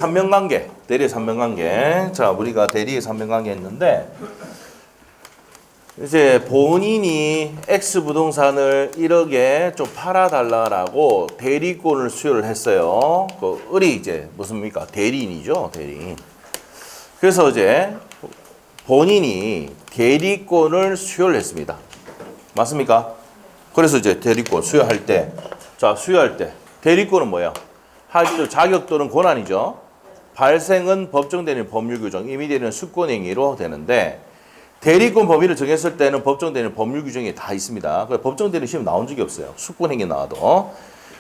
삼면관계, 대리의 삼면관계. 자, 우리가 대리의 삼면관계 했는데, 이제 본인이 X 부동산을 1억에 좀 팔아달라고 대리권을 수여를 했어요. 그 을이 이제 무슨입니까? 대리인이죠, 대리인. 그래서 이제 본인이 대리권을 수여를 했습니다. 맞습니까? 그래서 이제 대리권 수여할 때, 자, 수여할 때 대리권은 뭐예요? 할 자격 또는 권한이죠. 발생은 법정 대리인 법률 규정, 임의 대리는 수권 행위로 되는데 대리권 범위를 정했을 때는 법정 대리인 법률 규정이 다 있습니다. 법정 대리인 시험 나온 적이 없어요. 수권 행위 나와도.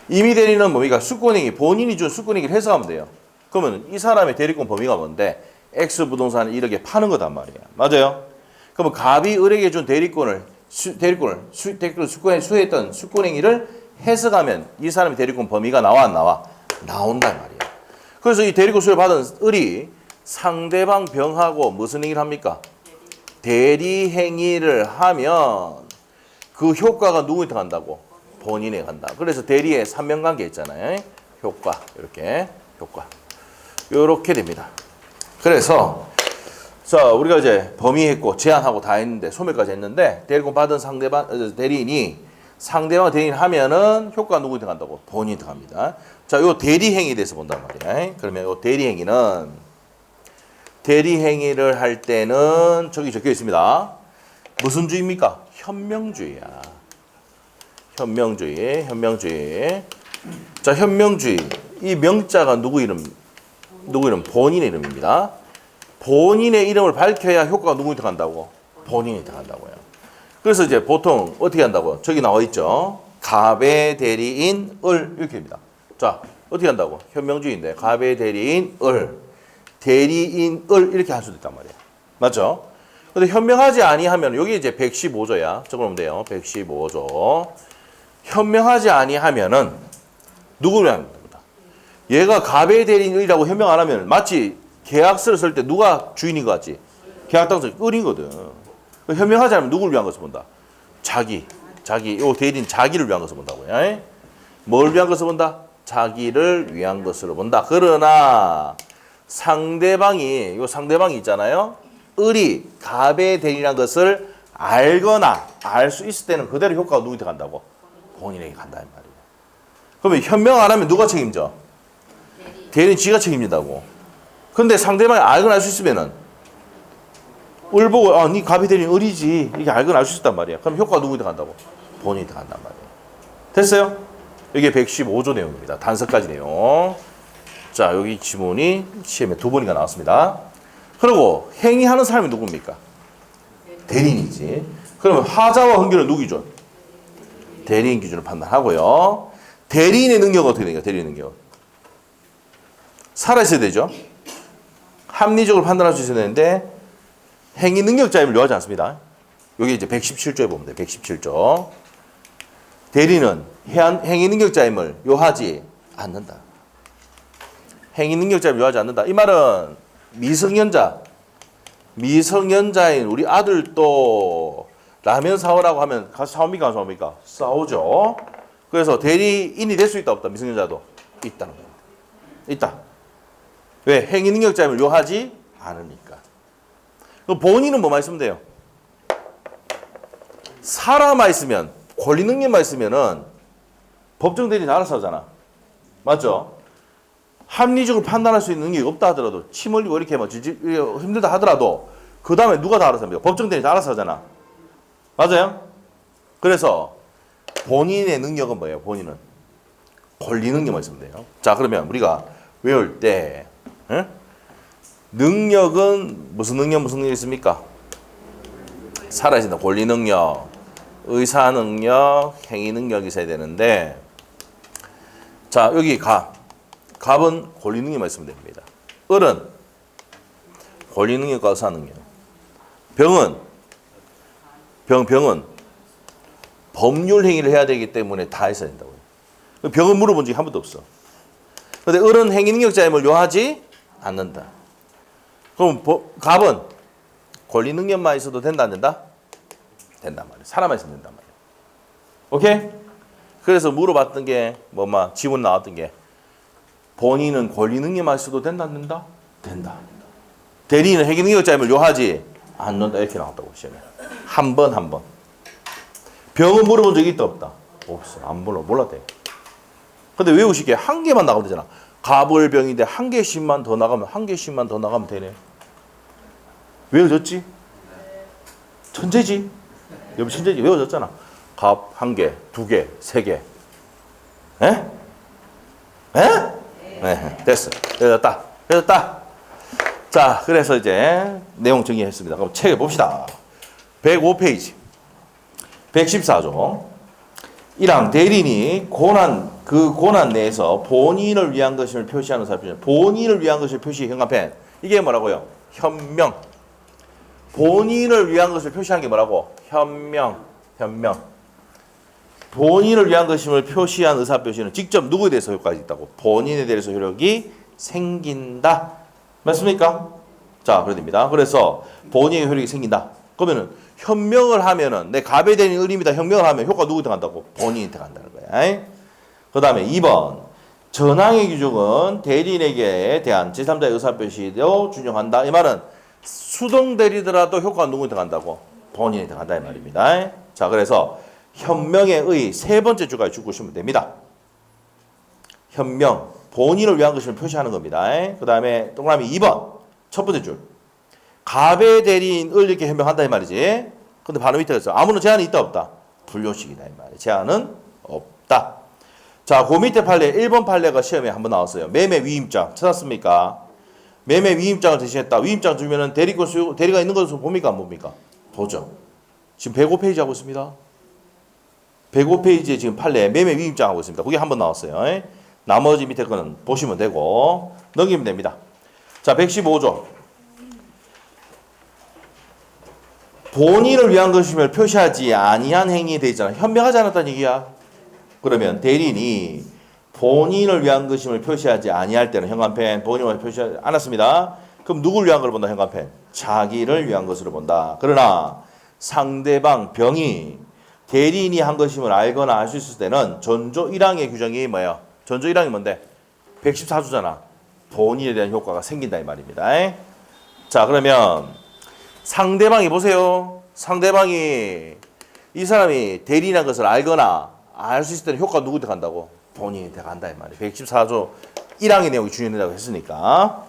임의 대리는 뭡니까? 수권 행위, 본인이 준 수권 행위를 해석하면 돼요. 그러면 이 사람의 대리권 범위가 뭔데? X 부동산을 1억에 파는 거단 말이에요. 맞아요? 그러면 갑이 을에게 준 대리권을 수혜했던 수권 행위를 해석하면 이 사람의 대리권 범위가 나와 안 나와? 나온단 말이에요. 그래서 이 대리권 수여를 받은 을이 상대방 병하고 무슨 행위를 합니까? 대리 행위를 하면 그 효과가 누구한테 간다고? 본인에 간다. 그래서 대리의 삼면관계 있잖아요. 효과, 이렇게 효과. 이렇게 됩니다. 그래서 자, 우리가 이제 범위했고 제한하고 다 했는데 소멸까지 했는데 대리권 받은 상대방 대리인이 상대방 대리인 하면은 효과가 누구한테 간다고? 본인한테 갑니다. 자, 요 대리 행위에 대해서 본단 말이야. 그러면 요 대리 행위는 대리 행위를 할 때는 저기 적혀 있습니다. 무슨 주의입니까? 현명주의야. 현명주의. 자, 현명주의. 이 명자가 누구 이름? 본인의 이름입니다. 본인의 이름을 밝혀야 효과가 누구한테 간다고? 본인한테 간다고요. 그래서 이제 보통 어떻게 한다고요? 저기 나와 있죠. 갑의 대리인 을 이렇게 됩니다. 자, 어떻게 한다고? 현명주의인데 갑의 대리인 을, 대리인 을 이렇게 할 수도 있단 말이에요. 맞죠? 근데 현명하지 아니하면 여기 이제 115조야. 적어놓으면 돼요. 115조. 현명하지 아니하면은 누구를 하는 겁니다. 얘가 갑의 대리인 을이라고 현명 안 하면 마치 계약서를 쓸 때 누가 주인인 것 같지? 계약 당사자 을이거든. 현명하지 않으면 누구를 위한 것을 본다? 자기, 요 대리인 자기를 위한 것을 본다고요. 뭘 위한 것을 본다? 자기를 위한 것으로 본다. 그러나 상대방이 있잖아요. 을이 갑의 대리인이라는 것을 알거나 알 수 있을 때는 그대로 효과가 누구한테 간다고? 본인에게 간다는 말이에요. 그러면 현명 안 하면 누가 책임져? 대리인 지가 책임진다고. 근데 상대방이 알거나 알 수 있으면은 을 보고 네 갑의 대리인 을이지 이렇게 알거나 알 수 있단 말이야. 그럼 효과가 누구한테 간다고? 본인한테 간단 말이에요. 됐어요? 이게 115조 내용입니다. 단서까지 내용. 자, 여기 지문이 시험에 2번이나 나왔습니다. 그리고 행위하는 사람이 누굽니까? 대리인이지. 그러면 하자와 흥견은 누구죠? 대리인 기준으로 판단하고요. 대리인의 능력은 어떻게 되니까? 대리인 능력 살아있어야 되죠. 합리적으로 판단할 수 있어야 되는데 행위 능력자임을 요하지 않습니다. 여기 이제 117조에 보면 돼요. 117조. 대리는 행위 능력자임을 요하지 않는다. 행위 능력자임을 요하지 않는다. 이 말은 미성년자인 우리 아들도 라면 사오라고 하면 가서 사옵니까? 안 사옵니까? 싸우죠. 그래서 대리인이 될 수 있다 없다? 미성년자도 있다는 겁니다. 있다. 왜? 행위 능력자임을 요하지 않으니까. 그럼 본인은 뭐만 있으면 돼요? 사람만 있으면, 권리 능력만 있으면은 법정 대리인 알아서 하잖아. 맞죠? 합리적으로 판단할 수 있는 능력이 없다 하더라도, 침 흘리고 이렇게 막 힘들다 하더라도, 그 다음에 누가 다 알아서 합니까? 법정 대리인 알아서 하잖아. 맞아요? 그래서 본인의 능력은 뭐예요? 본인은 권리 능력만 있으면 돼요. 자, 그러면 우리가 외울 때 능력은 무슨 능력이 있습니까? 살아있는 권리 능력, 의사 능력, 행위 능력이 있어야 되는데, 자, 여기 갑은 권리 능력만 있으면 됩니다. 을은 권리 능력과 의사 능력, 병은 법률 행위를 해야 되기 때문에 다 있어야 된다고요. 병은 물어본 적이 한 번도 없어. 그런데 을은 행위 능력자임을 요하지 않는다. 그럼 갑은 권리 능력만 있어도 된다 안 된다? 된단 말이에요. 사람만 있으면 된단 말이에요. 오케이? 그래서 물어봤던 게 지문 나왔던 게 본인은 권리 능력만 써도 된다, 안 된다? 된다. 대리인은 회계 능력자임을 요하지 않는다. 이렇게 나왔다고 시험에. 한 번. 병은 물어본 적이 있다, 없다? 없어. 안 몰랐대. 근데 외우시게 한 개만 나가면 되잖아. 갑을병인데 한 개씩만 더 나가면 되네. 외워졌지? 천재지? 여러분 천재지? 외워졌잖아. 갑 한 개, 두 개, 세 개. 에? 네, 됐어. 외워졌다. 자, 그래서 이제 내용 정리했습니다. 그럼 책을 봅시다. 105페이지. 114조. 1항 대리인이 고난 내에서 본인을 위한 것임을 표시하는 사표. 본인을 위한 것을 표시 현관펜. 이게 뭐라고요? 현명. 본인을 위한 것을 표시한 게 뭐라고? 현명. 본인을 위한 것임을 표시한 의사표시는 직접 누구에 대해서 효과가 있다고? 본인에 대해서 효력이 생긴다. 맞습니까? 자, 그렇습니다. 그래서 본인의 효력이 생긴다. 그러면은 현명을 하면은 내 갑에 대한 의리입니다. 현명을 하면 효과 누구한테 간다고? 본인한테 간다는 거야. 그 다음에 2번. 전항의 규정은 대리인에게 대한 제3자의 의사표시도 준용한다. 이 말은 수동대리더라도 효과가 누구한테 간다고? 본인한테 간다 이 말입니다. 자, 그래서 현명의 의 세 번째 줄까지 주시면 됩니다. 현명, 본인을 위한 것을 표시하는 겁니다. 그 다음에 동그라미 2번 첫 번째 줄. 갑의 대리인을 이렇게 현명한다 이 말이지. 근데 바로 밑에 있어. 아무런 제한이 있다 없다? 불요식이다 이 말이야. 제한은 없다. 자, 그 밑에 판례 1번 판례가 시험에 한번 나왔어요. 매매 위임장 찾았습니까? 매매 위임장을 대신했다. 위임장 주면은 대리가 있는 것을 봅니까 안 봅니까? 보죠. 지금 105페이지 하고 있습니다. 105페이지에 지금 판례 매매 위임장 하고 있습니다. 그게 한번 나왔어요. 나머지 밑에 거는 보시면 되고 넘기면 됩니다. 자, 115조. 본인을 위한 것임을 표시하지 아니한 행위에 되어 있잖아. 현명하지 않았다는 얘기야. 그러면 대리인이 본인을 위한 것임을 표시하지 아니할 때는 현관펜 본인을 표시하지 않았습니다. 그럼 누구를 위한 걸 본다 현관펜? 자기를 위한 것으로 본다. 그러나 상대방 병이 대리인이 한 것임을 알거나 알 수 있을 때는 전조 1항의 규정이 뭐예요? 전조 1항이 뭔데? 114조잖아. 본인에 대한 효과가 생긴다 이 말입니다. 자, 그러면 상대방이 보세요. 상대방이 이 사람이 대리인한 것을 알거나 알 수 있을 때는 효과가 누구한테 간다고? 본인한테 간다 이 말이에요. 114조 1항의 내용이 준용된다고 했으니까.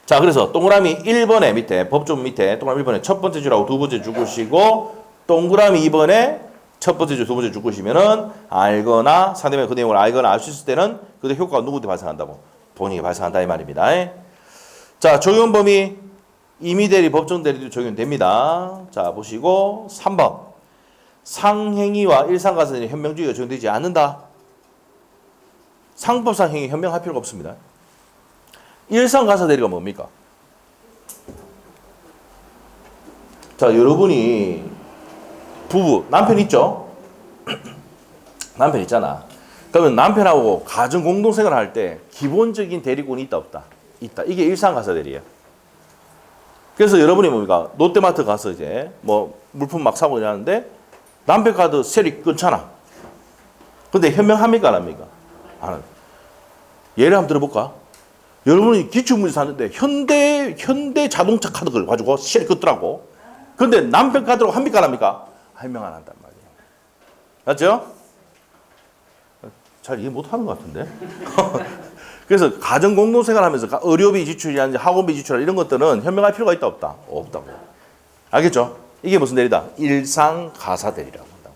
자, 그래서 동그라미 1번에 밑에 법조 밑에 동그라미 1번에 첫 번째 줄하고 두 번째 줄 것이고 동그라미 2번에 첫 번째 줄 두 번째 줄 것이면은 알거나 상대방이 그 내용을 알거나 알 수 있을 때는 그때 효과가 누구한테 발생한다고? 본인이 발생한다 이 말입니다. 자, 적용 범위 임의대리, 법정대리도 적용됩니다. 자, 보시고 3번. 상행위와 일상가사대리 현명주의가 적용되지 않는다. 상법상 행위 현명할 필요가 없습니다. 일상가사대리가 뭡니까? 자, 여러분이 부부, 남편 있죠? 남편 있잖아. 그러면 남편하고 가정 공동생활을 할 때 기본적인 대리권이 있다 없다? 있다. 이게 일상가사대리예요. 그래서 여러분이 뭡니까? 롯데마트 가서 이제 뭐 물품 막 사고 이러는데 남편 카드 셀이 끊잖아. 근데 현명합니까 안 합니까? 안 합니다. 예를 한번 들어볼까? 여러분이 기축문제 샀는데 현대 자동차 카드를 가지고 셀이 끊더라고. 근데 남편 카드로 합니까 안 합니까? 현명 안 한단 말이에요. 맞죠? 잘 이해 못하는 것 같은데. 그래서 가정 공동생활 하면서 의료비 지출이라든지 학원비 지출 이런 것들은 현명할 필요가 있다 없다? 없다고. 알겠죠? 이게 무슨 대리다? 일상가사대리라고 한다.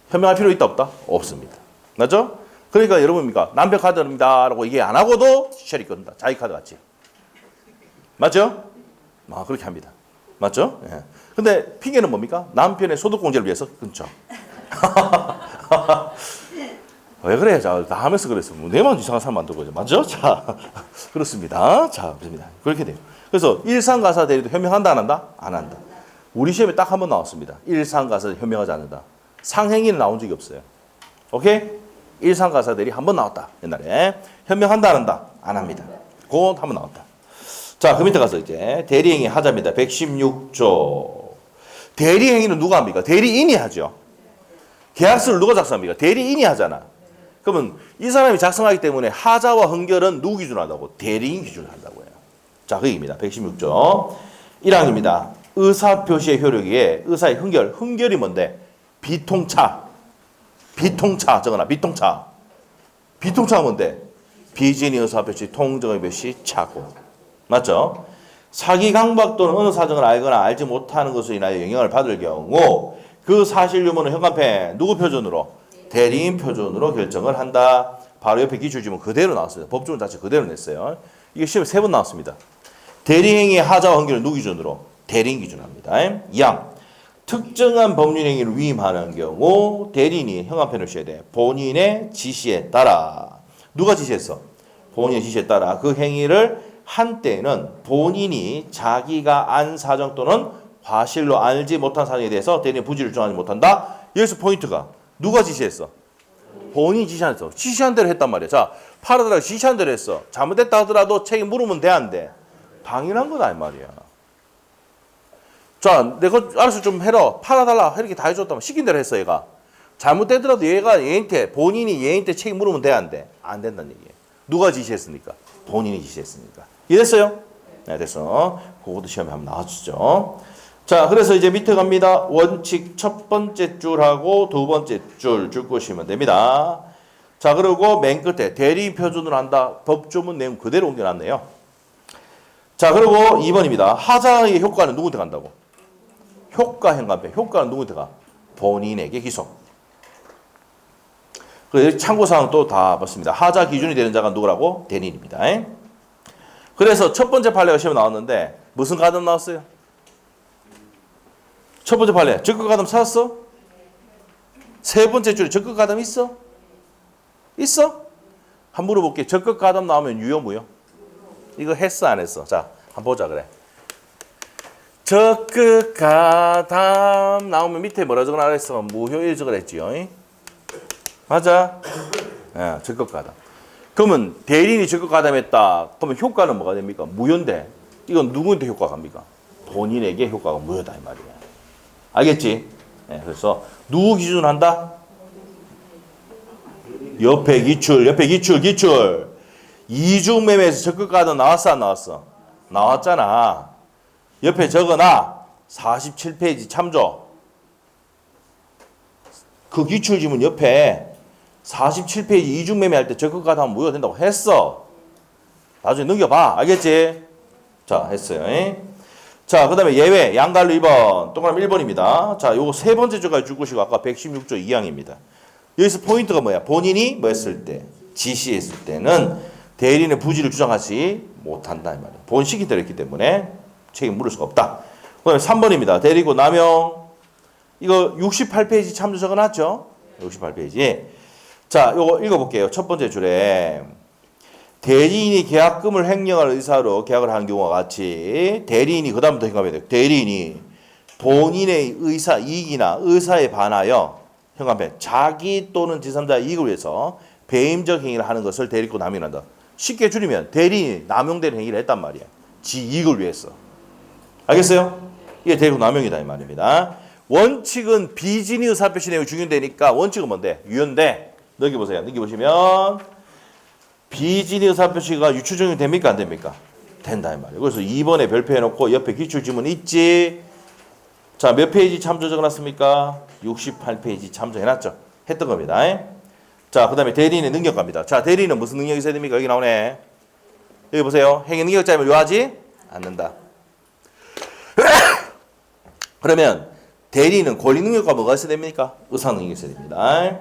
현명할 필요 있다 없다? 없습니다. 맞죠? 그러니까 여러분입니까? 남편 카드입니다 라고 얘기 안 하고도 쉘이 끊는다. 자기 카드 같이. 맞죠? 그렇게 합니다. 맞죠? 예. 근데 핑계는 뭡니까? 남편의 소득공제를 위해서 끊죠. 왜 그래? 자, 다 하면서 그랬어. 내만 이상한 사람 만들고 거죠. 맞죠? 자, 그렇습니다. 자, 그렇습니다. 그렇게 돼요. 그래서 일상가사 대리도 현명한다, 안 한다? 안 한다. 우리 시험에 딱 한 번 나왔습니다. 일상가사 현명하지 않는다. 상행위는 나온 적이 없어요. 오케이? 일상가사 대리 한 번 나왔다. 옛날에. 현명한다, 안 한다? 안 합니다. 그거 한 번 나왔다. 자, 그 밑에 가서 이제 대리행위 하자입니다. 116조. 대리행위는 누가 합니까? 대리인이 하죠. 계약서를 누가 작성합니까? 대리인이 하잖아. 그러면 이 사람이 작성하기 때문에 하자와 흥결은 누구 기준으로 한다고? 대리인 기준으로 한다고 해요. 자, 그 얘기입니다. 116조. 1항입니다. 의사표시의 효력에 의사의 흥결. 흥결이 뭔데? 비통차. 비통차 적어놔. 비통차. 비통차가 뭔데? 비진의 의사표시, 통정의 표시, 차고. 맞죠? 사기 강박 또는 어느 사정을 알거나 알지 못하는 것으로 인하여 영향을 받을 경우 그 사실 유무는 현관펜 누구 표준으로? 대리인 표준으로 결정을 한다. 바로 옆에 기출지문 그대로 나왔습니다. 법조문 자체 그대로 냈어요. 이게 시험에 3번 나왔습니다. 대리행위의 하자와 흥결은 누구 기준으로? 대리인 기준으로 합니다. 2항. 특정한 법률행위를 위임하는 경우 대리인이 현관펜을 써야 돼. 본인의 지시에 따라. 누가 지시했어? 본인의 지시에 따라 그 행위를 한 때는 본인이 자기가 안 사정 또는 과실로 알지 못한 사정에 대해서 대리인 부지를 주장하지 못한다. 여기서 포인트가 누가 지시했어? 본인이 지시한 대로. 지시한 대로 했단 말이야. 자, 팔아달라고 지시한 대로 했어. 잘못됐다 하더라도 책임 물으면 돼, 안 돼? 당연한 거다 이 말이야. 자, 내가 알아서 좀 해라. 팔아달라. 이렇게 다 해줬다면 시킨 대로 했어 얘가. 잘못되더라도 얘가 얘한테 본인이 얘한테 책임 물으면 돼, 안 돼? 안 된다는 얘기예요. 누가 지시했습니까? 본인이 지시했으니까. 이해됐어요? 네, 됐어. 그것도 시험에 한번 나와주죠. 자, 그래서 이제 밑에 갑니다. 원칙 첫 번째 줄하고 두 번째 줄 보시면 됩니다. 자, 그리고 맨 끝에 대리인 표준으로 한다. 법조문 내용 그대로 옮겨놨네요. 자, 그리고 2번입니다. 하자의 효과는 누구한테 간다고? 효과 현관펜. 효과는 누구한테 가? 본인에게 기속. 그래서 참고사항 또 다 봤습니다. 하자 기준이 되는 자가 누구라고? 대리인입니다. 그래서 첫 번째 판례가 시험에 나왔는데 무슨 가담 나왔어요? 첫 번째 판례 적극 가담 찾았어? 세 번째 줄에 적극 가담 있어? 있어? 한번 물어볼게. 적극 가담 나오면 유효 무효? 이거 했어 안 했어? 자, 한번 보자 그래. 적극 가담 나오면 밑에 뭐라 적어놔 그랬어? 무효일 적어냈지요. 맞아? 예, 적극 가담. 그러면 대리인이 적극 가담했다. 그러면 효과는 뭐가 됩니까? 무효인데 이건 누구한테 효과가 갑니까? 본인에게 효과가 무효다 이 말이야. 알겠지? 네, 그래서 누구 기준으로 한다? 옆에 기출. 이중매매에서 적극 가담 나왔어 안 나왔어? 나왔잖아. 옆에 적어놔. 47페이지 참조. 그 기출지문 옆에 47페이지 이중매매 할 때 적극 가담 무효된다고 했어. 나중에 넘겨봐. 알겠지? 자, 했어요. 자, 그 다음에 예외, 양갈로 2번, 동그라미 1번입니다. 자, 요거 세 번째 줄까지 줄 것이고, 아까 116조 2항입니다. 여기서 포인트가 뭐야? 본인이 뭐 했을 때, 지시했을 때는 대리인의 부지를 주장하지 못한다. 이 말이야. 본 시기 대로 했기 때문에 책임 물을 수가 없다. 그 다음에 3번입니다. 대리고 남용. 이거 68페이지 참조 적어놨죠? 68페이지. 자, 요거 읽어볼게요. 첫 번째 줄에. 대리인이 계약금을 횡령할 의사로 계약을 하는 경우와 같이 대리인이 그 다음부터 생각해야 돼요. 대리인이 본인의 의사 이익이나 의사에 반하여 현관펜 자기 또는 제3자의 이익을 위해서 배임적 행위를 하는 것을 대리고 남용한다. 쉽게 줄이면 대리인이 남용되는 행위를 했단 말이야. 지 이익을 위해서. 알겠어요? 이게 대리고 남용이다 이 말입니다. 원칙은 비진의 의사표시 내용이 중요되니까 원칙은 뭔데? 유효인데 넘겨보세요. 넘겨보시면 비진의 의사표시가 유추 적용 됩니까? 안 됩니까? 된다 이 말이에요. 그래서 2번에 별표 해놓고 옆에 기출지문 있지. 자, 몇 페이지 참조 적어놨습니까? 68페이지 참조해놨죠. 했던 겁니다. 자, 그 다음에 대리인의 능력 갑니다. 자, 대리인은 무슨 능력이 있어야 됩니까? 여기 나오네. 여기 보세요. 행위 능력자임을 요하지 않는다. 그러면 대리인은 권리 능력과 뭐가 있어야 됩니까? 의사 능력이 있어야 됩니다.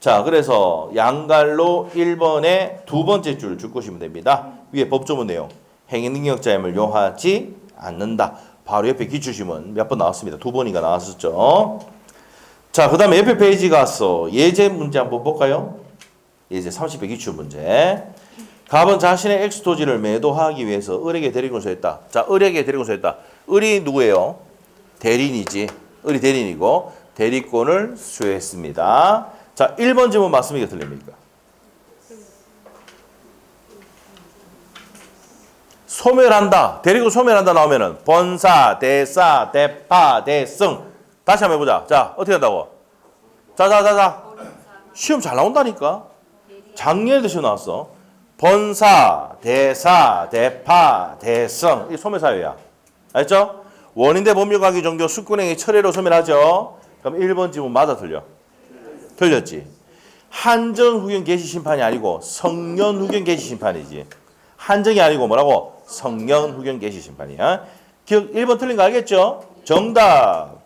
자, 그래서 양갈로 1번에 두 번째 줄 보시면 됩니다. 위에 법조문 내용. 행위 능력자임을 요하지 않는다. 바로 옆에 기출지문 몇 번 나왔습니다. 2번인가 나왔었죠. 자, 그 다음에 옆에 페이지 가서 예제 문제 한번 볼까요? 예제 30회 기출 문제. 갑은 자신의 엑스토지를 매도하기 위해서 을에게 대리권을 소유했다. 자, 을에게 대리권을 소유했다. 을이 누구예요? 대리인이지. 을이 대리인이고 대리권을 수여했습니다. 자, 1번 질문 맞습니까? 틀립니까? 소멸한다. 대리권 소멸한다 나오면은 본사, 대사, 대파, 대승. 다시 한번 해보자. 자, 어떻게 한다고? 자. 시험 잘 나온다니까. 작년에도 시험 나왔어. 번사, 대사, 대파, 대성. 이게 소멸사유야. 알죠? 원인대 법률관계 종교 숙군행위 철회로 소멸하죠. 그럼 1번 지문 맞아 틀려? 틀렸지. 한정 후견 개시 심판이 아니고 성년 후견 개시 심판이지. 한정이 아니고 뭐라고? 성년 후견 개시 심판이야. 기억 1번 틀린 거 알겠죠? 정답.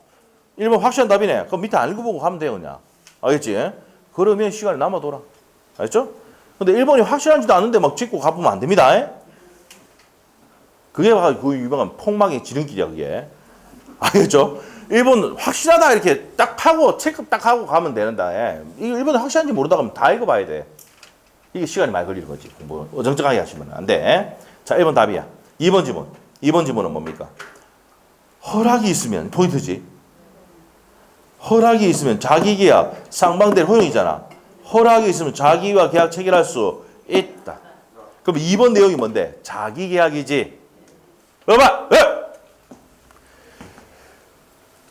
1번 확실한 답이네. 그럼 밑에 안 읽어보고 가면 돼요, 그냥. 알겠지? 그러면 시간이 남아돌아. 알겠죠? 근데 1번이 확실한지도 않은데 막 찍고 가보면 안 됩니다. 그게 그 유명한 폭망의 지름길이야, 그게. 알겠죠? 1번 확실하다 이렇게 딱 하고 체크 딱 하고 가면 되는데 이거 1번이 확실한지 모르다가 다 읽어봐야 돼. 이게 시간이 많이 걸리는 거지. 뭐 어정쩡하게 하시면 안 돼. 자, 1번 답이야. 2번 지문. 2번 지문은 뭡니까? 허락이 있으면 포인트지. 허락이 있으면 자기계약 상방될 허용이잖아. 허락이 있으면 자기와 계약 체결할 수 있다. 그럼 2번 내용이 뭔데? 자기계약이지. 봐봐.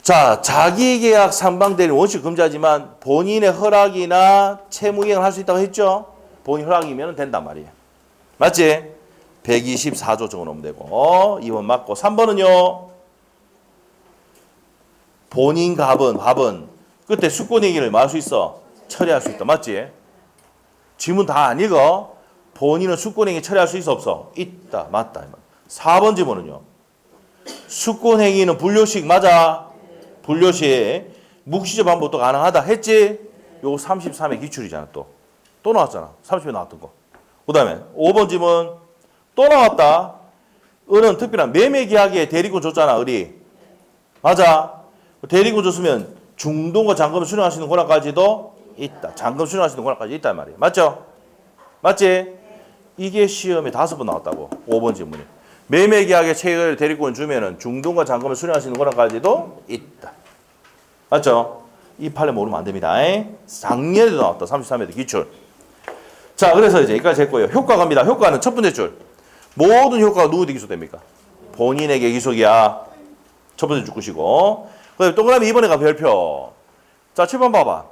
자, 자기계약 상방대리는 원칙 금지하지만 본인의 허락이나 채무이행을 할 수 있다고 했죠? 본인 허락이면 된단 말이에요. 맞지? 124조 적어놓으면 되고 2번 맞고 3번은요. 본인 갑은 그때 숙고내기를 뭐 할 수 있어? 처리할 수 있다. 맞지? 지문 다 안 읽어? 본인은 숙고내기 처리할 수 있어 없어? 있다. 맞다. 4번 지문은요. 숙고행위는 불료식 맞아? 불료식. 묵시적 반복도 가능하다 했지? 요거 33의 기출이잖아 또. 또 나왔잖아. 30에 나왔던 거. 그 다음에 5번 지문 또 나왔다. 을은 특별한 매매계약에 대리권 줬잖아. 을이. 맞아? 대리권 줬으면 중동과 잔금을 수령할 수 있는 권한까지도 있다. 잔금 수령할 수 있는 권한까지 있단 말이에요. 맞죠? 맞지? 이게 시험에 5번 나왔다고. 5번 지문이. 매매계약에 체결 대리권 주면은 중동과 잔금을 수령할 수 있는 권한까지도 있다. 맞죠? 이 판례 모르면 안 됩니다. 작년에도 나왔다. 33회도 기출. 자, 그래서 이제 여기까지 했고요. 효과 갑니다. 효과는 첫 번째 줄. 모든 효과가 누구에게 기소됩니까? 본인에게 기소기야. 첫 번째 줄 것이고. 그다음에 동그라미 2번에 가 별표. 자, 7번 봐봐.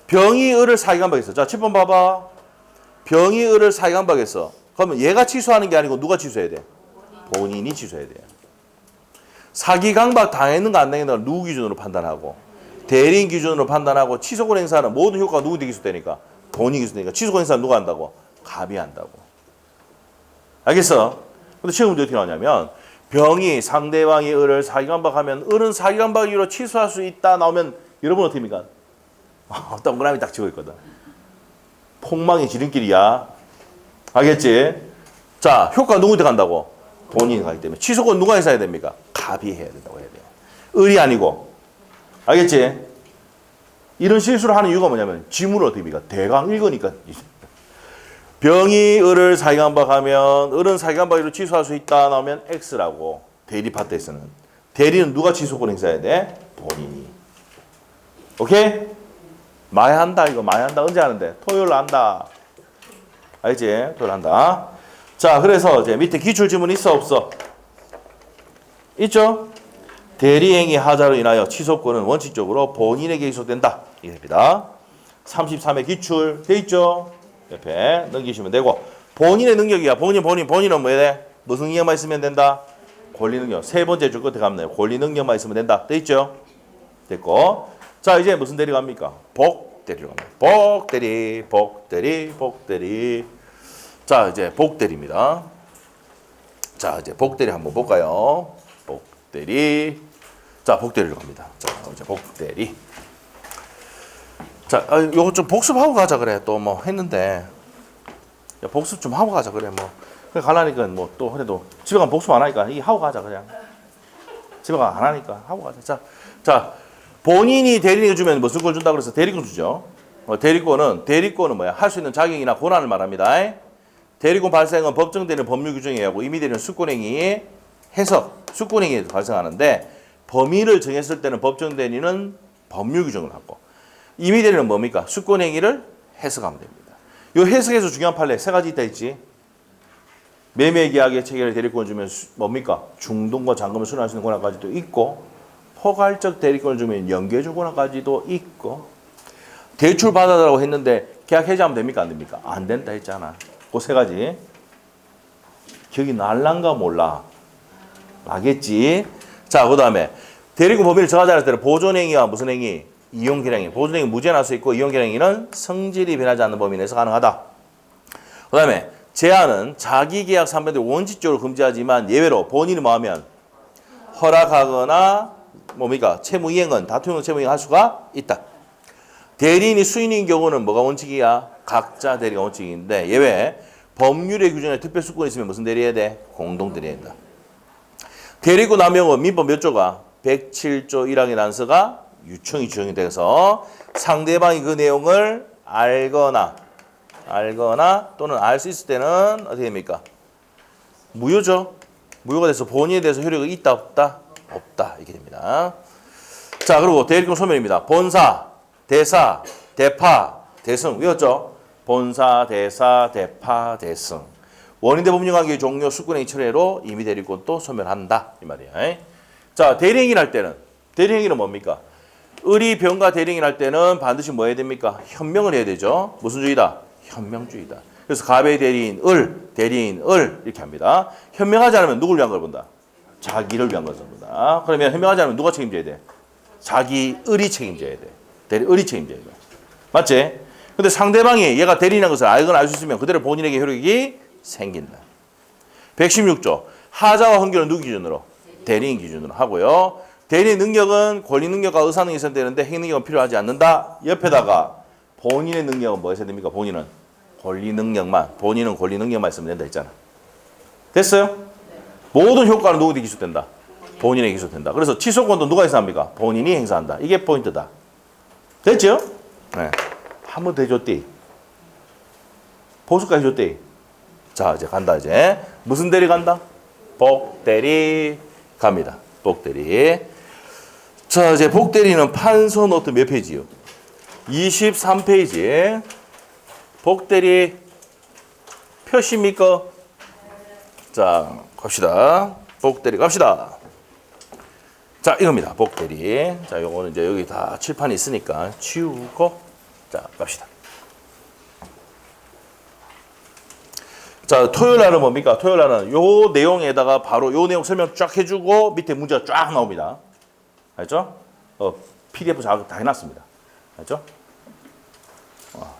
병이 을을 사기간박했어. 자, 7번 봐봐. 병이 을을 사기간박했어. 그러면 얘가 취소하는 게 아니고 누가 취소해야 돼? 본인이 취소해야 돼요. 사기강박 당했는가 안 당했는가 누구 기준으로 판단하고 대리인 기준으로 판단하고 취소권 행사는 모든 효과가 누구한테 기소되니까 본인이 기소되니까 취소권 행사는 누가 한다고? 갑이 한다고. 알겠어? 근데 시험 문제 어떻게 나오냐면 병이 상대방이 을을 사기강박하면 을은 사기강박 이유로 취소할 수 있다 나오면 여러분 어떻게 합니까? 동그라미 딱 치고 있거든. 폭망의 지름길이야. 알겠지? 자, 효과 누구한테 간다고? 본인이 가기 때문에. 취소권 누가 행사해야 됩니까? 갑이 해야 된다고 해야 돼요. 을이 아니고. 알겠지? 이런 실수를 하는 이유가 뭐냐면 지문을 어떻게 합니까? 대강 읽으니까. 병이 을을 사기강박하면 을은 사기강박으로 취소할 수 있다 나오면 X라고. 대리 파트에서는. 대리는 누가 취소권 행사해야 돼? 본인이. 오케이? 많이 한다 이거 많이 한다. 언제 하는데? 토요일 한다. 알지? 토요일 한다. 자, 그래서 이제 밑에 기출 지문 있어 없어? 있죠? 대리행위 하자로 인하여 취소권은 원칙적으로 본인에게 기소된다. 이겁니다. 33의 기출 돼 있죠? 옆에 넘기시면 되고 본인의 능력이야. 본인은 뭐 해야 돼? 무슨 능력만 있으면 된다? 권리 능력. 세 번째 줄 끝에 가면 돼요. 권리 능력만 있으면 된다. 돼 있죠? 됐고. 자, 이제 무슨 대리 갑니까? 복대리로 갑니다. 복대리. 자, 이제 복대리입니다. 자, 이제 복대리 한번 볼까요? 복대리. 자, 복대리로 갑니다. 자, 이제 복대리. 자, 요거 좀 복습하고 가자 그래. 또 뭐 했는데. 야, 복습 좀 하고 가자 그래. 뭐. 그래 가려니까 뭐 또 그래도 집에 가면 복습 안 하니까 이 하고 가자 그냥. 집에 가 안 하니까 하고 가자. 자, 본인이 대리인을 주면 무슨 걸 준다 그래서 대리권 주죠. 대리권은 뭐야? 할 수 있는 자격이나 권한을 말합니다. 대리권 발생은 법정되는 법률 규정에 의하고 임의되는 숙권행위 해석, 숙권행위 발생하는데 범위를 정했을 때는 법정대리는 법률 규정을 하고 임의대리는 뭡니까? 숙권행위를 해석하면 됩니다. 이 해석에서 중요한 판례 세 가지 있다 했지. 매매계약의 체결 대리권을 주면 뭡니까? 중동과 잔금을 수령할 수 있는 권한까지도 있고 포괄적 대리권을 주면 연계적 권한까지도 있고 대출 받아달라고 했는데 계약 해지하면 됩니까? 안 됩니까? 안 된다 했잖아. 그 세 가지. 기억이 날란가 몰라. 나겠지. 자, 그 다음에 대리금 범위를 정하지 않을 때는 보존행위와 무슨 행위? 이용계량행. 보존행위 무죄 날 수 있고 이용계량행위는 성질이 변하지 않는 범위 내에서 가능하다. 그 다음에 제한은 자기계약 상반들을 원칙적으로 금지하지만 예외로 본인이 뭐하면 허락하거나 뭡니까? 채무이행은 다투는 채무이행 할 수가 있다. 대리인이 수인인 경우는 뭐가 원칙이야? 각자 대리가 원칙인데 예외 법률의 규정에 특별수권이 있으면 무슨 대리해야 돼? 공동 대리해야 된다. 대리고 남용은 민법 몇 조가? 107조 1항의 난서가 유청이 규정이 돼서 상대방이 그 내용을 알거나 또는 알 수 있을 때는 어떻게 됩니까? 무효죠. 무효가 돼서 본인에 대해서 효력이 있다 없다? 없다 이렇게 됩니다. 자, 그리고 대리금 소멸입니다. 본사, 대사, 대파, 대승 외웠죠? 본사, 대사, 대파, 대승. 원인대 법률관계 종료 수권행위 철회로 임의 대리권도 소멸한다 이 말이야. 자, 대리행위를 할 때는 대리행위는 뭡니까? 을이 병가 대리행위를 할 때는 반드시 뭐 해야 됩니까? 현명을 해야 되죠. 무슨 주의다? 현명주의다. 그래서 갑의 대리인 을, 대리인 을 이렇게 합니다. 현명하지 않으면 누굴 위한 걸 본다? 자기를 위한 것을 본다. 그러면 현명하지 않으면 누가 책임져야 돼? 자기 을이 책임져야 돼. 대리 을이 책임져야 돼. 맞지? 근데 상대방이 얘가 대리인인 것을 알거나 알 수 있으면 그대로 본인에게 효력이 생긴다. 116조 하자와 헌결은 누구 기준으로? 대리인 기준으로 하고요. 대리인 능력은 권리 능력과 의사 능력이 있어야 되는데 행 능력은 필요하지 않는다. 옆에다가 본인의 능력은 뭐 있어야 됩니까? 본인은 권리 능력만 있으면 된다 했잖아. 됐어요? 모든 효과는 누구에게 기소된다? 본인에게 기소된다. 그래서 취소권도 누가 행사합니까? 본인이 행사한다. 이게 포인트다. 됐죠? 네. 한 번 더 해줬디. 보수까지 해줬디. 자, 이제 간다, 이제. 무슨 대리 간다? 복대리 갑니다. 복대리. 자, 이제 복대리는 판서 노트 몇 페이지요? 23페이지. 복대리 표시입니까? 자, 갑시다. 복대리 갑시다. 자, 이겁니다. 복대리. 자, 요거는 이제 여기 다 칠판이 있으니까 치우고. 자, 갑시다. 자, 토요일 날은 뭡니까? 토요일 날은 요 내용에다가 바로 요 내용 설명 쫙 해주고 밑에 문제가 쫙 나옵니다. 알죠? PDF 다 해놨습니다. 알죠?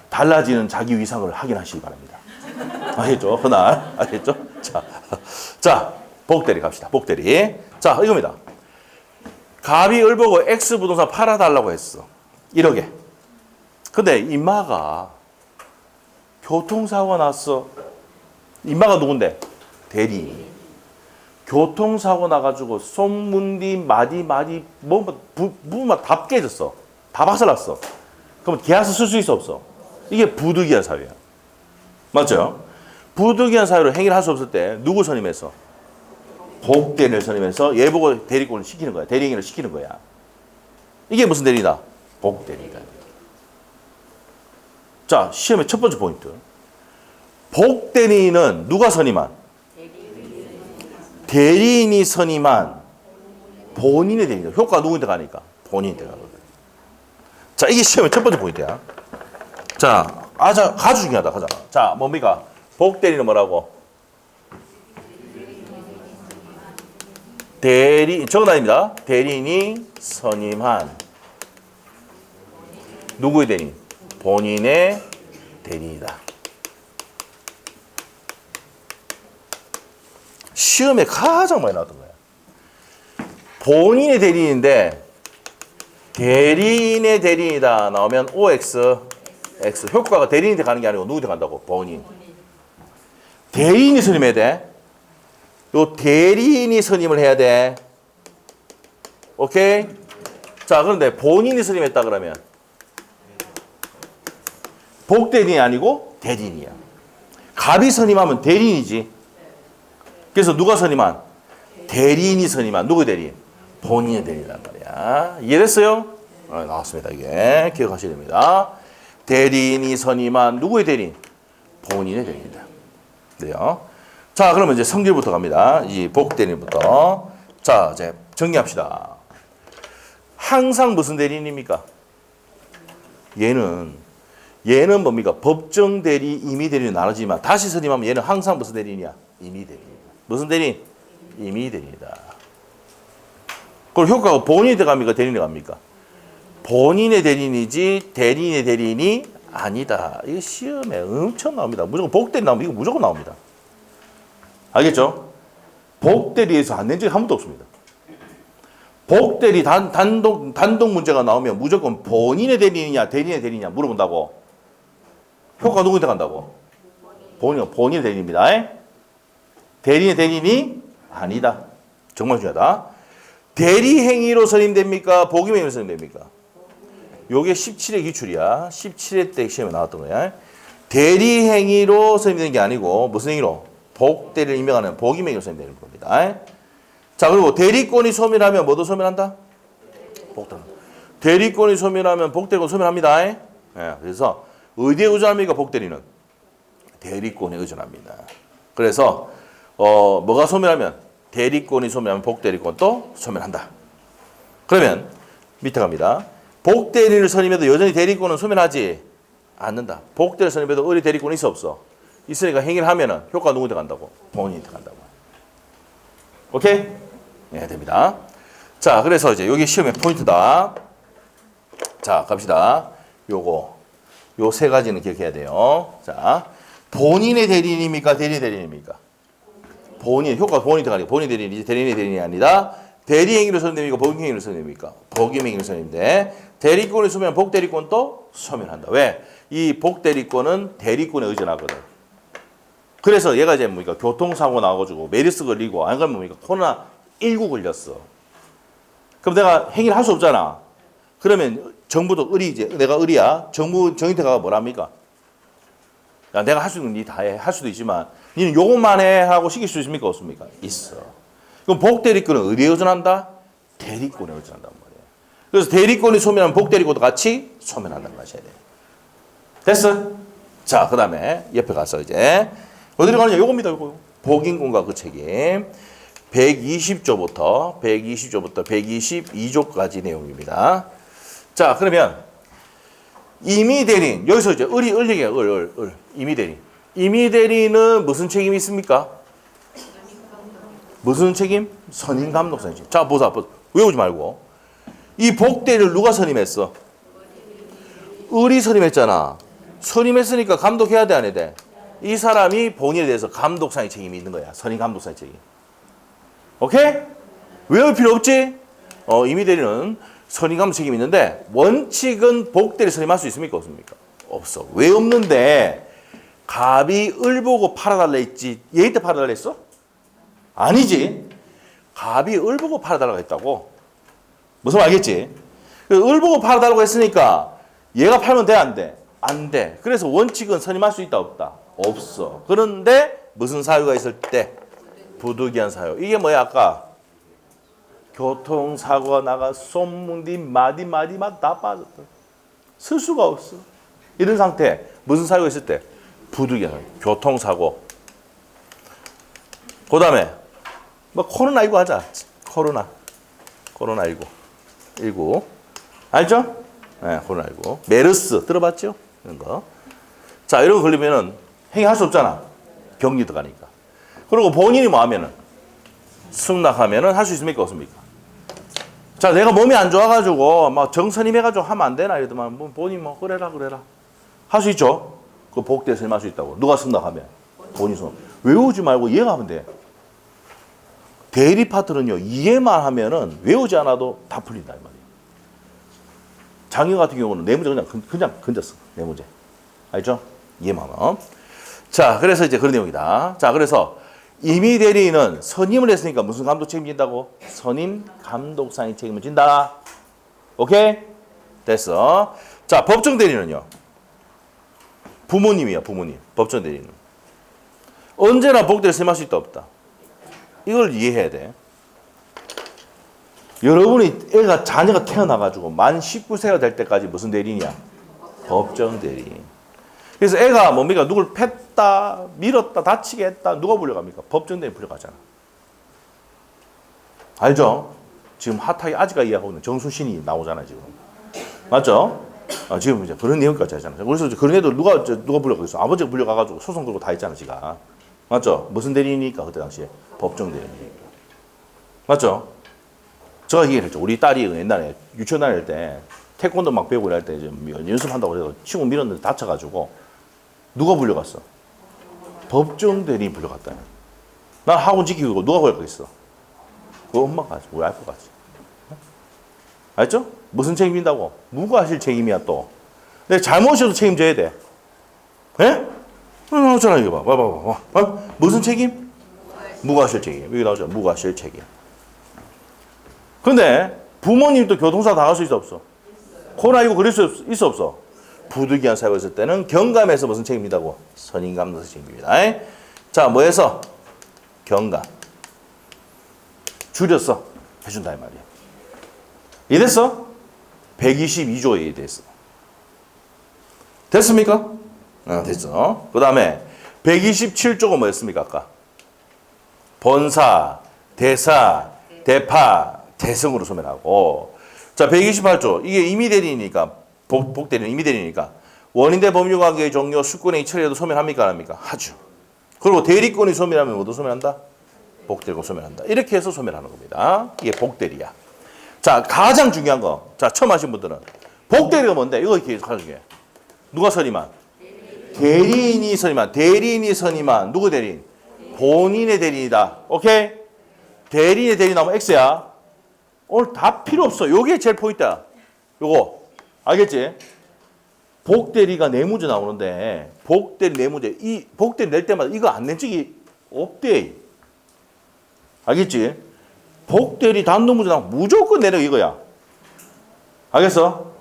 달라지는 자기 위상을 확인하시기 바랍니다. 알겠죠? 그날. 알겠죠? 자, 복대리 갑시다. 복대리. 자, 이겁니다. 갑이 을 보고 X 부동산 팔아달라고 했어. 1억에. 근데 임마가 교통사고가 났어. 임마가 누군데? 대리인. 교통사고 나가지고 손문디 마디 부분만 다 깨졌어. 다 박살났어. 그럼 계약서 쓸 수 있어 없어? 이게 부득이한 사유야. 맞죠? 부득이한 사유로 행위를 할 수 없을 때 누구 선임해서? 복대리를 선임해서 얘 보고 대리권을 시키는 거야. 대리행위를 시키는 거야. 이게 무슨 대리다? 복대리가. 자, 시험의 첫 번째 포인트. 복대리인은 누가 선임한? 대리인이 선임한 본인의 대리인. 효과가 누구한테 가니까? 본인한테 가거든. 자, 이게 시험의 첫 번째 포인트야. 자, 아주 중요하다. 가자. 자, 뭡니까? 복대리는 뭐라고? 저건 아닙니다. 대리인이 선임한 누구의 대리인? 본인의 대리인이다. 시험에 가장 많이 나왔던 거야. 본인의 대리인인데 대리인의 대리인이다 나오면 OX, X. 효과가 대리인한테 가는 게 아니고 누구한테 간다고? 본인. 대리인이 선임해야 돼. 요 대리인이 선임을 해야 돼. 오케이? 자, 그런데 본인이 선임했다 그러면 복대리인이 아니고 대리인이야. 갑이 선임하면 대리인이지. 그래서 누가 선임한? 대리인이 선임한. 누구의 대리인? 본인의 대리인이란 말이야. 이해됐어요? 나왔습니다. 이게 기억하셔야 됩니다. 대리인이 선임한 누구의 대리인? 본인의 대리인이다. 그래요. 자, 그러면 이제 성질부터 갑니다. 이 복대리인부터. 자, 이제 정리합시다. 항상 무슨 대리인입니까? 얘는 얘는 뭡니까? 법정 대리, 임의 대리는 나누지만 다시 선임하면 얘는 항상 무슨 대리냐? 임의 대리. 무슨 대리? 임의 대리다. 그럼 효과가 본인이 들어갑니까? 대리인이 들어갑니까? 본인의 대리인이지 대리인의 대리인이 아니다. 이거 시험에 엄청 나옵니다. 무조건 복대리 나오면 이거 무조건 나옵니다. 알겠죠? 복대리에서 안 낸 적이 한 번도 없습니다. 복대리 단독 문제가 나오면 무조건 본인의 대리인이냐 대리인의 대리인이냐 물어본다고. 효과가 누구한테 간다고? 본인의 대리인입니다. 대리인의 대리인이 아니다. 정말 중요하다. 대리행위로 선임됩니까? 복임행위로 선임됩니까? 요게 17회 기출이야. 17회 때 시험에 나왔던 거야. 대리행위로 선임되는 게 아니고 무슨 행위로? 복대리를 임명하는 복임행위로 선임되는 겁니다. 자, 그리고 대리권이 소멸하면 뭐도 소멸한다? 복대리. 대리권이 소멸하면 복대리권 소멸합니다. 그래서 어디에 의존합니까? 복대리는 대리권에 의존합니다. 그래서 뭐가 소멸하면 대리권이 소멸하면 복대리권도 소멸한다. 그러면 밑에 갑니다. 복대리를 선임해도 여전히 대리권은 소멸하지 않는다. 복대리를 선임해도 의리 대리권이 있어 없어? 있으니까 행위를 하면은 효과가 누구한테 간다고? 본인한테 간다고. 오케이? 네, 됩니다. 자, 그래서 이제 여기 시험의 포인트다. 자, 갑시다. 요 세 가지는 기억해야 돼요. 자, 본인의 대리인입니까? 대리인의 대리인입니까? 효과 본인한테 가니까 본인 대리인이지 대리인의 대리인이 아니다. 대리행위로 선임됩니까? 복임행위로 선임됩니까? 복임행위로 선임인데 대리권을 소멸하면 복대리권도 소멸한다. 왜? 이 복대리권은 대리권에 의존하거든. 그래서 얘가 이제 뭡니까? 교통사고 나가지고 메르스 걸리고 안 그러면 뭡니까? 코로나19 걸렸어. 그럼 내가 행위를 할 수 없잖아. 그러면 정부도 의리지. 내가 의리야. 정부 정인태 가가 뭐랍니까? 야, 내가 할 수 있는 니 다 해. 할 수도 있지만 니는 요것만 해 하고 시킬 수 있습니까? 없습니까? 있어. 그럼 복대리권은 어디에 의존한다? 대리권에 의존한단 말이에요. 그래서 대리권이 소멸하면 복대리권도 같이 소멸한다는 것이야. 됐어? 자, 그 다음에 옆에 가서 이제 어디로 가느냐? 요겁니다. 요거. 복인권과 그 책임. 120조부터 122조까지 내용입니다. 자, 그러면 임의 대리인. 여기서 이제 을리게 임의 대리인. 임의 대리인은 무슨 책임이 있습니까? 무슨 책임? 선임 감독 선임. 자, 보자. 외우지 말고. 이 복대리를 누가 선임했어? 을이 선임했잖아. 선임했으니까 감독해야 돼, 안 해야 돼? 이 사람이 본인에 대해서 감독상의 책임이 있는 거야. 선임 감독상의 책임. 오케이? 외울 필요 없지? 임의 대리는 선임 감독 책임이 있는데 원칙은 복대리 선임할 수 있습니까? 없습니까? 없어. 왜 없는데 갑이 을 보고 팔아달라 했지 얘 때 팔아달라 했어? 아니지. 갑이 을 보고 팔아달라고 했다고. 무슨 말 알겠지? 을 보고 팔아달라고 했으니까 얘가 팔면 돼, 안 돼? 안 돼. 그래서 원칙은 선임할 수 있다, 없다? 없어. 그런데 무슨 사유가 있을 때? 부득이한 사유. 이게 뭐야 아까? 교통사고가 나가 손뭉디 마디마디만 다 빠졌다. 쓸 수가 없어. 이런 상태. 무슨 사유가 있을 때? 부득이한 사유. 교통사고. 그 다음에 뭐 코로나19 하자. 코로나19. 19. 알죠? 네, 코로나19. 메르스 들어봤죠? 이런 거. 자, 이런 거 걸리면은 행위할 수 없잖아. 격리 들어가니까. 그리고 본인이 뭐 하면은 승낙하면은 할 수 있습니까? 없습니까? 자, 내가 몸이 안 좋아가지고 막 정선임해가지고 하면 안 되나 이러더만 뭐 본인 뭐 그래라 할 수 있죠. 그 복대 선임할 수 있다고. 누가 승낙하면 본인 손. 외우지 말고 이해가 하면 돼. 대리 파트는요 이해만 하면은 외우지 않아도 다 풀린다 이 말이에요. 장여 같은 경우는 네 문제 그냥 건졌어. 네 문제. 알죠? 이해만 하면. 자, 그래서 이제 그런 내용이다. 자, 그래서 임의 대리인은 선임을 했으니까 무슨 감독 책임진다고? 선임 감독상의 책임을 진다. 오케이? 됐어. 자, 법정 대리는요. 부모님이야, 부모님. 법정 대리는. 언제나 복대를 선임할 수 있다, 없다. 이걸 이해해야 돼. 여러분이 자녀가 태어나가지고 만 19세가 될 때까지 무슨 대리인이야? 법정 대리인. 그래서 애가 뭡니까? 누굴 팼다, 밀었다, 다치게 했다. 누가 불려갑니까? 법정 대리인 불려가잖아. 알죠? 지금 핫하게 아직까지 이야기하고 있는 정순신이 나오잖아, 지금. 맞죠? 지금 이제 그런 내용까지 하잖아요. 그래서 그런 애들 누가 불려가겠어? 아버지가 불려가가지고 소송 걸고 다 했잖아, 지가. 맞죠? 무슨 대리니까 그때 당시에 법정 대리니까. 맞죠? 제가 얘기를 했죠. 우리 딸이 옛날에 유치원 다닐 때 태권도 막 배우고 이럴 때 이제 연습한다고 해서 친구 밀었는데 다쳐가지고 누가 불려갔어? 법정 대리인 불려갔다. 난 학원 지키고 누가 불려가겠어? 그 엄마가 하지. 우리 알고 가지. 알죠? 무슨 책임진다고? 무과실 책임이야 또. 내가 잘못이어도 책임져야 돼. 예? 나오잖아 이거 봐. 무슨 책임? 무과실 책임. 여기 나오죠. 무과실 책임. 근데 부모님도 교통사 당할 수 있어 없어? 코로나19 그럴 수 있어 없어? 부득이한 사고가 있을 때는 경감에서 무슨 책임이다고? 선임감독사 책임입니다. 자, 뭐해서? 경감. 줄여서 해준다 이 말이야. 이해됐어? 122조에 이해됐어. 됐습니까? 됐어. 그 다음에 127조가 뭐였습니까 아까? 본사, 대사, 대파, 대성으로 소멸하고. 자, 128조. 이게 임의대리니까, 복대리는 임의대리니까 원인대 법률관계의 종료, 수권행위 처리해도 소멸합니까 안 합니까? 하죠. 그리고 대리권이 소멸하면 뭐도 소멸한다? 복대리권 소멸한다. 이렇게 해서 소멸하는 겁니다. 이게 복대리야. 자, 가장 중요한 거. 자, 처음 하신 분들은 복대리가 뭔데? 이거 이렇게 가장 중요해. 누가 선임한? 대리인이 선임한. 대리인이 선임한. 누구 대리인? 본인의 대리인이다. 오케이? 대리인의 대리인 나오면 X야. 오늘 다 필요 없어. 요게 제일 포인트야. 요거. 알겠지? 복대리가 내무제 나오는데 복대리 내무제. 이 복대리 낼 때마다 이거 안 낸 적이 없대. 알겠지? 복대리 단독무제 나오면 무조건 내려 이거야. 알겠어?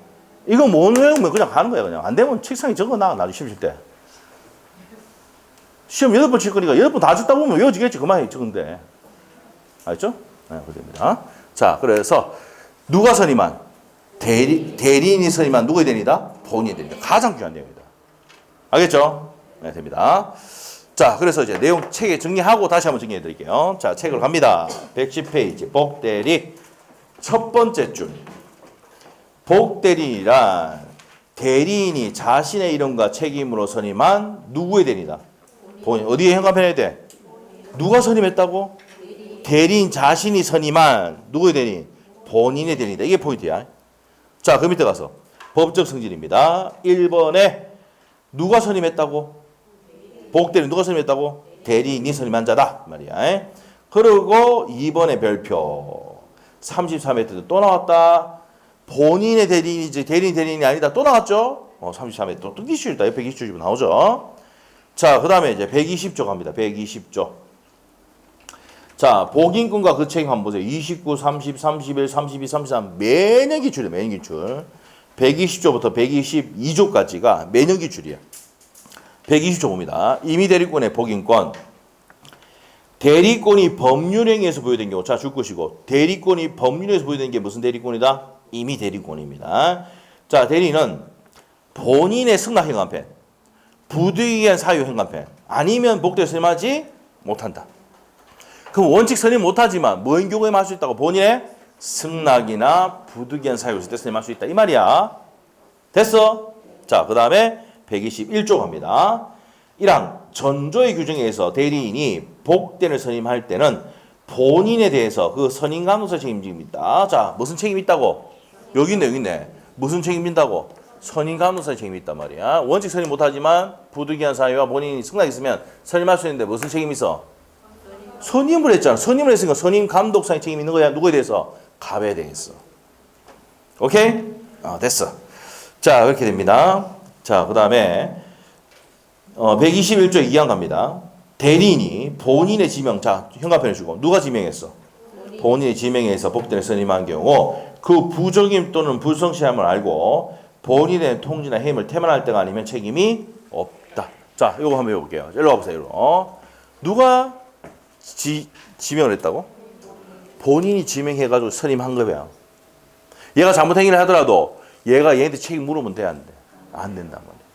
이거 못 외우면 그냥 가는 거야. 그냥. 안 되면 책상에 적어놔. 나중에 시험 칠 때. 시험 8번 칠 거니까 8번 다 듣다 보면 외워지겠지. 그만이 적은데. 알겠죠? 네, 그렇습니다. 자, 그래서 누가 선임한? 대리인이 선임한 누구의 대리인이다? 본인의 대리인이다. 가장 중요한 내용이다. 알겠죠? 네, 됩니다. 자, 그래서 이제 내용 책에 정리하고 다시 한번 정리해 드릴게요. 자, 책으로 갑니다. 110페이지. 복대리. 첫 번째 줄. 복대리란 대리인이 자신의 이름과 책임으로 선임한 누구의 대리인이다? 본인. 어디에 현관편해야 돼? 누가 선임했다고? 대리인 자신이 선임한 누구의 대리인? 본인의 대리인이다. 이게 포인트야. 자, 그 밑에 가서 법적 성질입니다. 1번에 누가 선임했다고? 복대리인 누가 선임했다고? 대리인이 선임한 자다 말이야. 그리고 2번의 별표 33회 때도 또 나왔다. 본인의 대리인이지 대리인이 아니다. 또 나왔죠? 33회 또 기출이다. 120조 나오죠? 자, 그 다음에 이제 120조 갑니다. 120조. 자, 복인권과 그 책임 한번 보세요. 29, 30, 31, 32, 33 매년 기출이에요. 매년 기출. 120조부터 122조까지가 매년 기출이에요. 120조 봅니다. 임의대리권의 복인권. 대리권이 법률행위에서 보유된 경우. 자, 줄 것이고. 대리권이 법률에서 보유된 게 무슨 대리권이다? 임의대리권입니다. 자, 대리는 본인의 승낙행간편, 부득이한 사유행간편 아니면 복대에 선임하지 못한다. 그럼 원칙 선임 못하지만 뭐인 경우에 할 수 있다고? 본인의 승낙이나 부득이한 사유가 있을 때 선임할 수 있다. 이 말이야. 됐어? 자, 그 다음에 121조 갑니다. 1항 전조의 규정에 의해서 대리인이 복대를 선임할 때는 본인에 대해서 그 선임감독사 책임집니다. 자, 무슨 책임이 있다고? 여기 있네. 무슨 책임진다고? 선임감독사 책임이 있단 말이야. 원칙 선임 못하지만 부득이한 사유와 본인이 승낙이 있으면 선임할 수 있는데 무슨 책임이 있어? 선임을 했잖아. 선임을 했으니까 선임감독사의 책임이 있는 거야. 누구에 대해서? 갑에 대해서. 오케이? 됐어. 자, 그렇게 됩니다. 자, 그 다음에 121조 2항 갑니다. 대리인이 본인의 지명, 자, 현관편에 주고 누가 지명했어? 본인의 지명에서 복대를 선임한 경우 그 부적임 또는 불성실함을 알고 본인의 통지나 해임을 태만할 때가 아니면 책임이 없다. 자, 이거 한번 해볼게요. 일로 와보세요. 누가 지명을 했다고? 본인이 지명해가지고 선임한 거야. 얘가 잘못 행위를 하더라도 얘가 얘한테 책임 물으면 돼, 안 돼? 안 된단 말이야.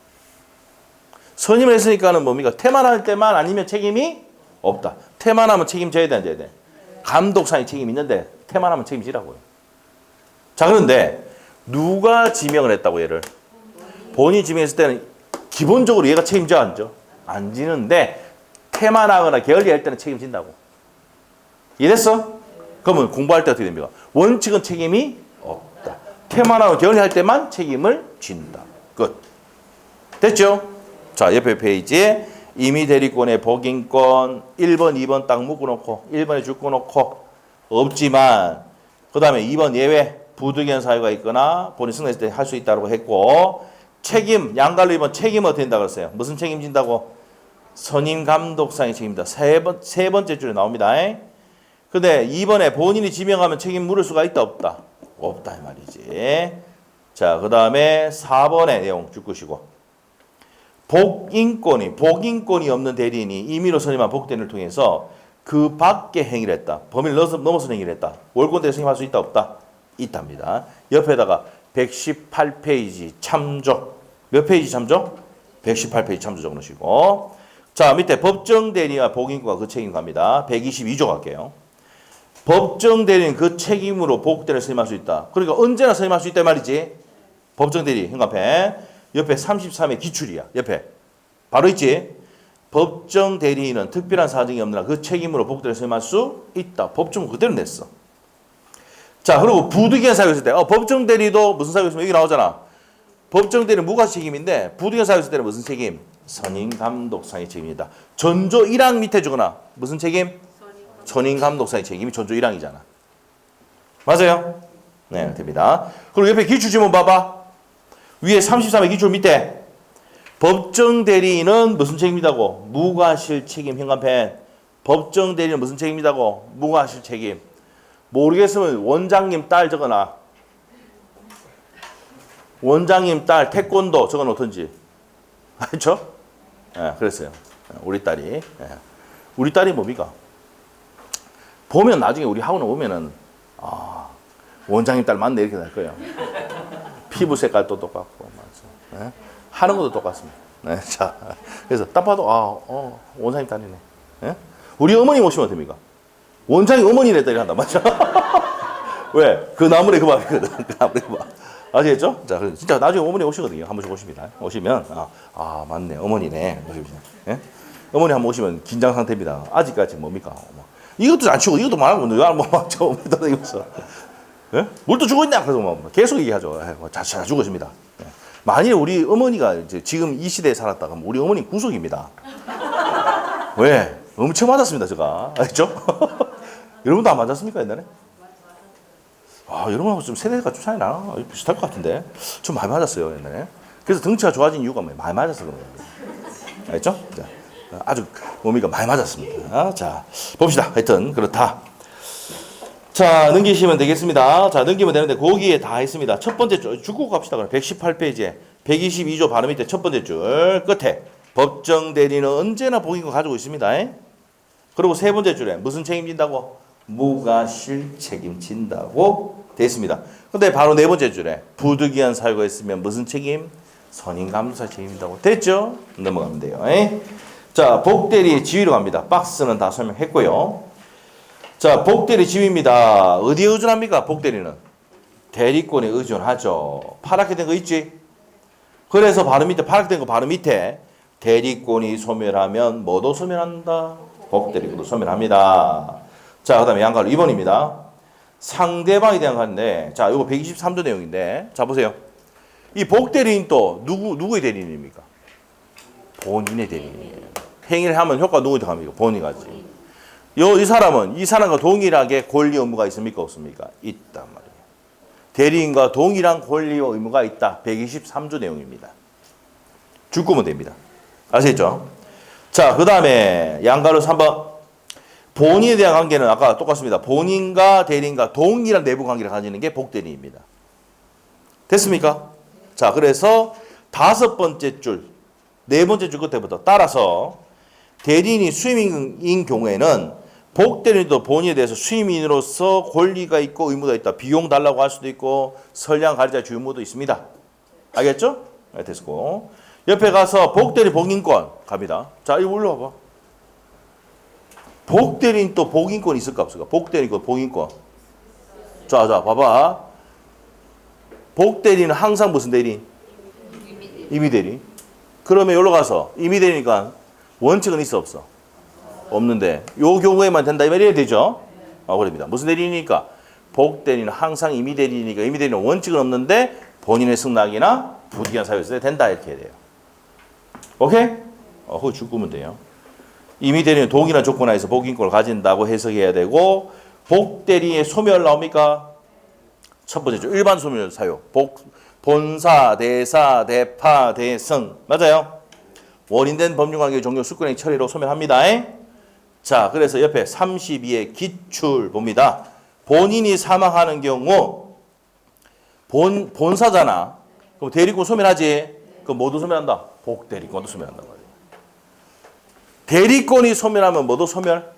선임을 했으니까는 뭡니까? 태만할 때만 아니면 책임이 없다. 태만하면 책임져야 돼, 안 져야 돼? 감독상의 책임이 있는데 태만하면 책임지라고요. 자, 그런데 누가 지명을 했다고 얘를? 본인이 지명했을 때는 기본적으로 얘가 책임져 안 져? 안 지는데 태만하거나 게을리할 때는 책임진다고. 이해됐어? 그러면 공부할 때 어떻게 됩니까? 원칙은 책임이 없다. 태만하고 게을리할 때만 책임을 진다. 끝. 됐죠? 자, 옆에 페이지에 임의 대리권의 복인권 1번, 2번 딱 묶어놓고 1번에 줄 꺼놓고 없지만 그 다음에 2번 예외 부득이한 사유가 있거나 본인 승낙했을 때 할 수 있다고 했고 책임 양갈로 2번 책임 어떻게 된다고 그랬어요? 무슨 책임진다고? 선임 감독상의 책임이다. 세 번째 줄에 나옵니다. 근데 2번에 본인이 지명하면 책임 물을 수가 있다 없다? 없다 이 말이지. 자, 그 다음에 4번의 내용 줄 것이고 복인권이 없는 대리인이 임의로 선임한 복대리인을 통해서 그 밖의 행위를 했다. 범위를 넘어선 행위를 했다. 월권대리 선임할 수 있다 없다? 있답니다. 옆에다가 118페이지 참조. 몇 페이지 참조? 118페이지 참조 적어놓으시고 자, 밑에 법정 대리와 복인권과 그 책임 갑니다. 122조 갈게요. 법정 대리는 그 책임으로 복대리를 선임할 수 있다. 그러니까 언제나 선임할 수 있다 말이지. 법정 대리 현관펜 옆에 33의 기출이야. 옆에 바로 있지. 법정 대리인은 특별한 사정이 없느나 그 책임으로 복대리를 선임할 수 있다. 법정 그대로 냈어. 자, 그리고 부득이한 사유가 있을 때 법정 대리도 무슨 사유가 있으면 여기 나오잖아. 법정 대리는 무과실 책임인데 부득이한 사유가 있을 때는 무슨 책임? 선임 감독상의 책임이다. 전조 1항 밑에 주거나 무슨 책임? 선임 감독상의 책임이 전조 1항이잖아. 맞아요? 네, 됩니다. 그리고 옆에 기출 지문 봐봐. 위에 33의 기출 밑에 법정 대리인은 무슨 책임이다고? 무과실 책임 현관펜. 법정 대리인은 무슨 책임이다고? 무과실 책임. 모르겠으면 원장님 딸 적어놔. 원장님 딸 태권도 적어놓던지. 알죠? 예, 그랬어요. 우리 딸이. 예. 우리 딸이 뭡니까? 보면 나중에 우리 학원에 오면은 원장님 딸 맞네 이렇게 될 거예요. 피부 색깔도 똑같고 맞아. 예? 하는 것도 똑같습니다. 네, 자, 그래서 딱 봐도 원장님 딸이네. 예? 우리 어머니 오시면 됩니까? 원장이 어머니네 딸이 한다 맞죠? 왜? 그 나물에 그 밥이거든. 그 나물에 그 밥. 아시겠죠? 자, 진짜 나중에 어머니 오시거든요. 한 번씩 오십니다. 오시면 맞네 어머니네. 예? 어머니 한번 오시면 긴장 상태입니다. 아직까지 뭡니까? 이것도 안 치고 이것도 말하고 누가 저 어머니 떠다니면서 예? 물도 주고 있냐? 그래서 계속 얘기하죠. 잘 주고 있습니다. 예. 만일 우리 어머니가 이제 지금 이 시대에 살았다 그러면 우리 어머니 구속입니다. 왜? 엄청 맞았습니다, 제가. 알죠? 여러분도 안 맞았습니까, 옛날에? 여러분하고 좀 세대가 좀 차이 나나? 비슷할 것 같은데. 좀 많이 맞았어요, 옛날에. 그래서 덩치가 좋아진 이유가 뭐예요? 많이 맞아서 그런 거예요. 알죠? 자, 아주 몸이가 많이 맞았습니다. 자, 봅시다. 하여튼, 그렇다. 자, 넘기시면 되겠습니다. 자, 넘기면 되는데, 거기에 다 했습니다. 첫 번째 줄, 죽고 갑시다. 118페이지에 122조 바로 밑에 첫 번째 줄, 끝에. 법정 대리는 언제나 복인권 가지고 있습니다. 그리고 세 번째 줄에 무슨 책임진다고? 무과실 책임진다고 돼 있습니다. 근데 바로 네 번째 줄에 부득이한 사유가 있으면 무슨 책임? 선임 감독사 책임진다고 됐죠? 넘어가면 돼요. 자, 복대리의 지위로 갑니다. 박스는 다 설명했고요. 자, 복대리 지위입니다. 어디에 의존합니까? 복대리는 대리권에 의존하죠. 파랗게 된 거 있지? 그래서 바로 밑에 파랗게 된 거 바로 밑에 대리권이 소멸하면 뭐도 소멸한다? 복대리권도 소멸합니다. 자, 그 다음에 양가로 2번입니다. 상대방에 대한 건데, 자, 이거 123조 내용인데, 자, 보세요. 이 복대리인 또 누구의 대리인입니까? 본인의 대리인이에요. 행위를 하면 효과 누구한테 갑니까? 본인이 가지. 이 사람과 동일하게 권리 의무가 있습니까? 없습니까? 있단 말이에요. 대리인과 동일한 권리와 의무가 있다. 123조 내용입니다. 줄 거면 됩니다. 아시겠죠? 자, 그 다음에 양가로 3번. 본인에 대한 관계는 아까 똑같습니다. 본인과 대리인과 동일한 내부 관계를 가지는 게 복대리입니다. 됐습니까? 자, 그래서 다섯 번째 줄, 네 번째 줄 끝에부터 따라서 대리인이 수임인 경우에는 복대리인도 본인에 대해서 수임인으로서 권리가 있고 의무가 있다. 비용 달라고 할 수도 있고 선량 가리자 주의무도 있습니다. 알겠죠? 네, 됐고. 옆에 가서 복대리 복인권 갑니다. 자, 이거 올라와봐. 복대리인 또 복인권 있을까 없을까? 복대리인 복인권. 자, 봐봐. 복대리는 항상 무슨 대리인? 임의대리. 그러면 여기로 가서 임의대리니까 원칙은 있어 없어? 없는데 요 경우에만 된다 이 말이 되죠? 그럽니다. 무슨 대리니까? 복대리는 항상 임의대리니까 임의대리는 원칙은 없는데 본인의 승낙이나 부득이한 사유가 있을 때 된다 이렇게 해야 돼요. 오케이? 그거 죽으면 돼요. 임의대리는 동일한 조건 하에서 복인권을 가진다고 해석해야 되고 복대리의 소멸 나옵니까? 첫 번째죠. 일반 소멸 사유. 본사, 대사, 대파, 대승. 맞아요? 원인된 법률관계 종료 숙권행 처리로 소멸합니다. 자, 그래서 옆에 32의 기출 봅니다. 본인이 사망하는 경우 본사잖아. 그럼 대리권 소멸하지? 그럼 모두 소멸한다. 복대리권도 소멸한단 말이에요. 대리권이 소멸하면 뭐도 소멸?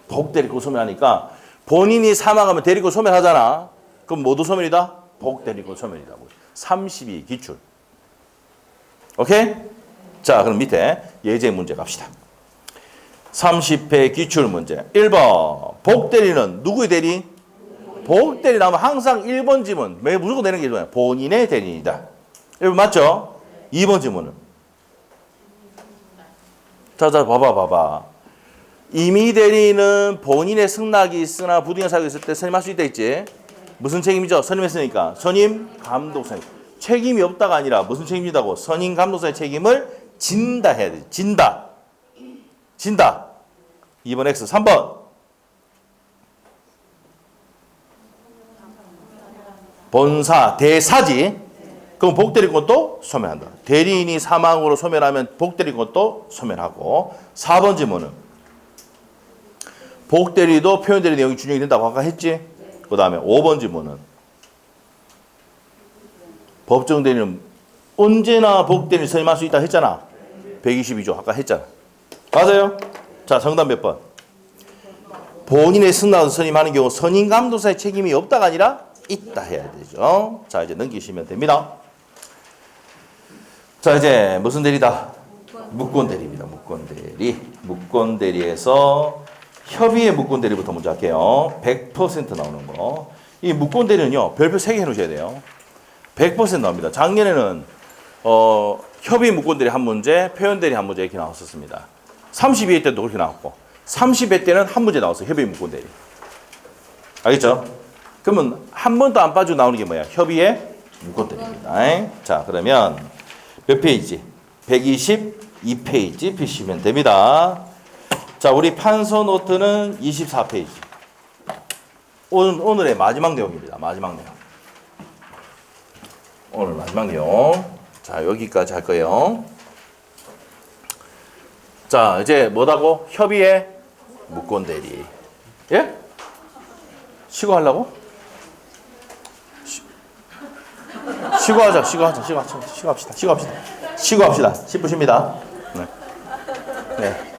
복대리권 소멸하니까 본인이 사망하면 대리권 소멸하잖아. 그럼 모두 소멸이다? 복대리권 소멸이다. 32 기출. 오케이? 자, 그럼 밑에 예제 문제 갑시다. 30회 기출 문제. 1번. 복대리는 누구의 대리? 복대리 나오면 항상 1번 지문. 왜 무조건 되는 게 좋아요? 본인의 대리인이다. 1번 맞죠? 2번 지문은? 자, 봐봐. 임의대리는 본인의 승낙이 있으나 부득이한 사유가 있을 때 선임할 수 있다 했지? 무슨 책임이죠? 선임했으니까. 선임, 감독, 선임. 책임이 없다가 아니라 무슨 책임이다고? 선임, 감독사의 책임을 진다 해야 돼. 진다. 2번 X. 3번. 본사, 대사지. 그럼 복대리권도 소멸한다. 대리인이 사망으로 소멸하면 복대리권도 소멸하고. 4번 지문은 복대리도 표현대리 내용이 준용이 된다고 아까 했지? 그 다음에 5번 지문은 법정대리는 언제나 복대리를 선임할 수 있다 했잖아. 122조 아까 했잖아. 맞아요? 자, 정답 몇 번? 본인의 승낙을 선임하는 경우 선임감독사의 책임이 없다가 아니라 있다 해야 되죠. 자, 이제 넘기시면 됩니다. 자, 이제 무슨 대리다? 무권대리입니다. 무권대리에서 협의의 무권대리부터 먼저 할게요. 100% 나오는 거. 이 무권대리는요, 별표 3개 해놓으셔야 돼요. 100% 나옵니다. 작년에는 협의 무권대리 한 문제, 표현대리 한 문제 이렇게 나왔었습니다. 32회 때도 그렇게 나왔고 30회 때는 한 문제 나왔어요. 협의 무권대리. 알겠죠? 그러면 한 번도 안 빠지고 나오는 게 뭐야? 협의의 무권대리입니다. 자, 그러면 몇 페이지? 122페이지 피시면 됩니다. 자, 우리 판서 노트는 24페이지. 오늘의 마지막 내용입니다. 마지막 내용. 오늘 마지막 내용. 자, 여기까지 할 거예요. 자, 이제 뭐다고? 협의의 무권대리. 예? 쉬고 하려고? 쉬고합시다. 쉬고 합시다. 10분 쉽니다. 네.